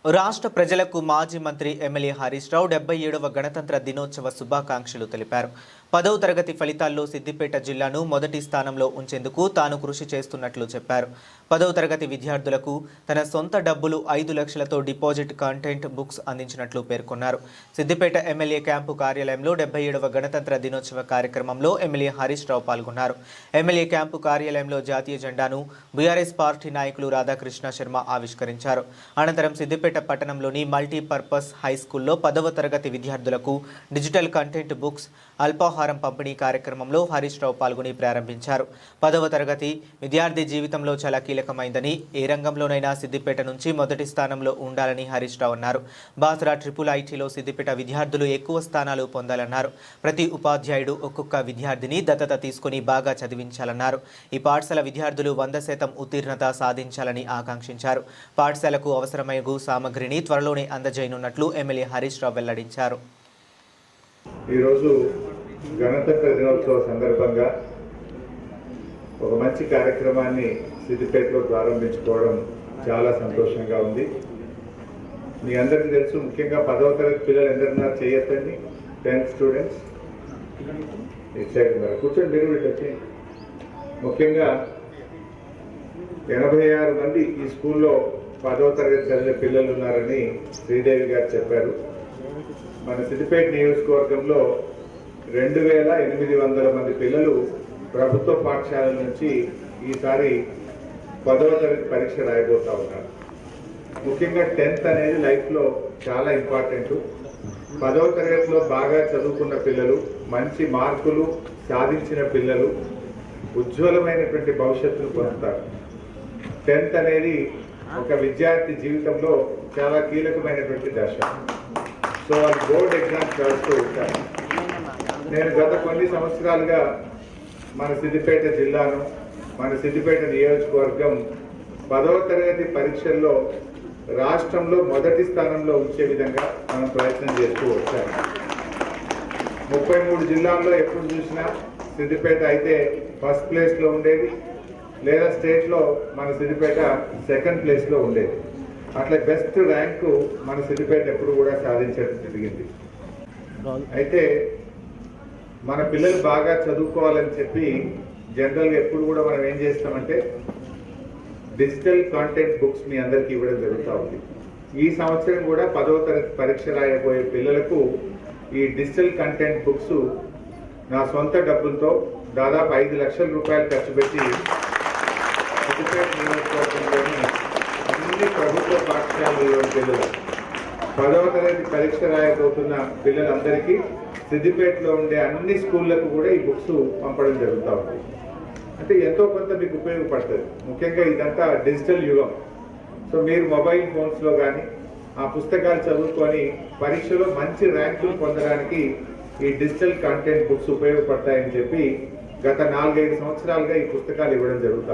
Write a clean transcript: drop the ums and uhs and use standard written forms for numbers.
రాష్ట్ర ప్రజలకు మాజీ మంత్రి ఎమ్మెల్యే హరీష్ రావు 77వ గణతంత్ర దినోత్సవ శుభాకాంక్షలు తెలిపారు. 10వ తరగతి ఫలితాల్లో సిద్దిపేట జిల్లాను మొదటి స్థానంలో ఉంచేందుకు తాను కృషి చేస్తున్నట్లు చెప్పారు. 10వ తరగతి విద్యార్థులకు తన సొంత డబ్బులు 5 లక్షలతో డిపాజిట్ కంటెంట్ బుక్స్ అందించినట్లు పేర్కొన్నారు. సిద్దిపేట ఎమ్మెల్యే క్యాంపు కార్యాలయంలో 77వ గణతంత్ర దినోత్సవ కార్యక్రమంలో ఎమ్మెల్యే హరీష్ రావు పాల్గొన్నారు. ఎమ్మెల్యే క్యాంపు కార్యాలయంలో జాతీయ జెండాను బీఆర్ఎస్ పార్టీ నాయకులు రాధాకృష్ణ శర్మ ఆవిష్కరించారు. అనంతరం సిద్దిపేట పట్టణంలోని మల్టీపర్పస్ హై స్కూల్లో 10వ తరగతి విద్యార్థులకు డిజిటల్ కంటెంట్ బుక్స్ అల్పాహారం పంపిణీ కార్యక్రమంలో హరీష్ రావు పాల్గొని ప్రారంభించారు. 10వ తరగతి విద్యార్థి జీవితంలో చాలా కీలకమైందని, ఏ రంగంలోనైనా సిద్దిపేట నుంచి మొదటి స్థానంలో ఉండాలని హరీష్ రావు అన్నారు. బాసరా ట్రిపుల్ ఐటీలో సిద్దిపేట విద్యార్థులు ఎక్కువ స్థానాలు పొందాలన్నారు. ప్రతి ఉపాధ్యాయుడు ఒక్కొక్క విద్యార్థిని దత్తత తీసుకుని బాగా చదివించాలన్నారు. ఈ పాఠశాల విద్యార్థులు 100% ఉత్తీర్ణత సాధించాలని ఆకాంక్షించారు. పాఠశాలకు అవసరమైన సామగ్రిని త్వరలోనే అందజేయనున్నట్లు ఎమ్మెల్యే హరీష్ రావు వెల్లడించారు. ఈరోజు గణతంత్ర దినోత్సవ సందర్భంగా ఒక మంచి కార్యక్రమాన్ని సిద్దిపేటలో ప్రారంభించుకోవడం చాలా సంతోషంగా ఉంది. మీ అందరికీ తెలుసు, ముఖ్యంగా 10వ తరగతి పిల్లలు ఎందరున్నారు చేయొద్దండి. 10th స్టూడెంట్స్ ఇచ్చారు, కూర్చొని మీరు వచ్చి. ముఖ్యంగా 86 మంది ఈ స్కూల్లో 10వ తరగతి చదివే పిల్లలు ఉన్నారని శ్రీదేవి గారు చెప్పారు. మన సిద్దిపేట నియోజకవర్గంలో 2800 మంది పిల్లలు ప్రభుత్వ పాఠశాలల నుంచి ఈసారి 10వ తరగతి పరీక్ష రాయబోతా ఉన్నారు. ముఖ్యంగా 10th అనేది లైఫ్లో చాలా ఇంపార్టెంట్. 10వ తరగతిలో బాగా చదువుకున్న పిల్లలు, మంచి మార్కులు సాధించిన పిల్లలు ఉజ్వలమైనటువంటి భవిష్యత్తును పొందుతారు. 10th అనేది ఒక విద్యార్థి జీవితంలో చాలా కీలకమైనటువంటి దశ. సో వాళ్ళు బోర్డ్ ఎగ్జామ్స్ రాస్తూ ఉంటారు. నేను గత కొన్ని సంవత్సరాలుగా మన సిద్దిపేట జిల్లాను, మన సిద్దిపేట నియోజకవర్గం 10వ తరగతి పరీక్షల్లో రాష్ట్రంలో మొదటి స్థానంలో ఉంచే విధంగా మనం ప్రయత్నం చేస్తూ వచ్చాము. 33 జిల్లాల్లో ఎప్పుడు చూసినా సిద్దిపేట అయితే ఫస్ట్ ప్లేస్లో ఉండేది, లేదా స్టేట్లో మన సిద్దిపేట సెకండ్ ప్లేస్లో ఉండేది. అట్లా బెస్ట్ ర్యాంకు మన సిద్దిపేట ఎప్పుడు కూడా సాధించడం జరిగింది. అయితే మన పిల్లలు బాగా చదువుకోవాలని చెప్పి జనరల్గా ఎప్పుడు కూడా మనం ఏం చేస్తామంటే డిజిటల్ కాంటెంట్ బుక్స్ మీ అందరికీ ఇవ్వడం జరుగుతూ ఉంది. ఈ సంవత్సరం కూడా 10వ తరగతి పరీక్ష రాయబోయే పిల్లలకు ఈ డిజిటల్ కంటెంట్ బుక్స్ నా సొంత డబ్బులతో దాదాపు 5 లక్షల రూపాయలు ఖర్చు పెట్టి సిద్దిపేట నియోజకవర్గంలోని అన్ని ప్రభుత్వ పాఠశాలలోని పిల్లలు 10వ తరగతి పరీక్ష రాయబోతున్న పిల్లలందరికీ సిద్దిపేటలో ఉండే అన్ని స్కూళ్లకు కూడా ఈ బుక్స్ పంపడం జరుగుతూ ఉంది. అంటే ఎంతో కొంత మీకు ఉపయోగపడుతుంది. ముఖ్యంగా ఇదంతా డిజిటల్ యుగం. సో మీరు మొబైల్ ఫోన్స్లో కానీ ఆ పుస్తకాలు చదువుకొని పరీక్షలో మంచి ర్యాంకులు పొందడానికి ఈ డిజిటల్ కంటెంట్ బుక్స్ ఉపయోగపడతాయని చెప్పి గత 4-5 సంవత్సరాలుగా ఈ పుస్తకాలు ఇవ్వడం జరుగుతుంది.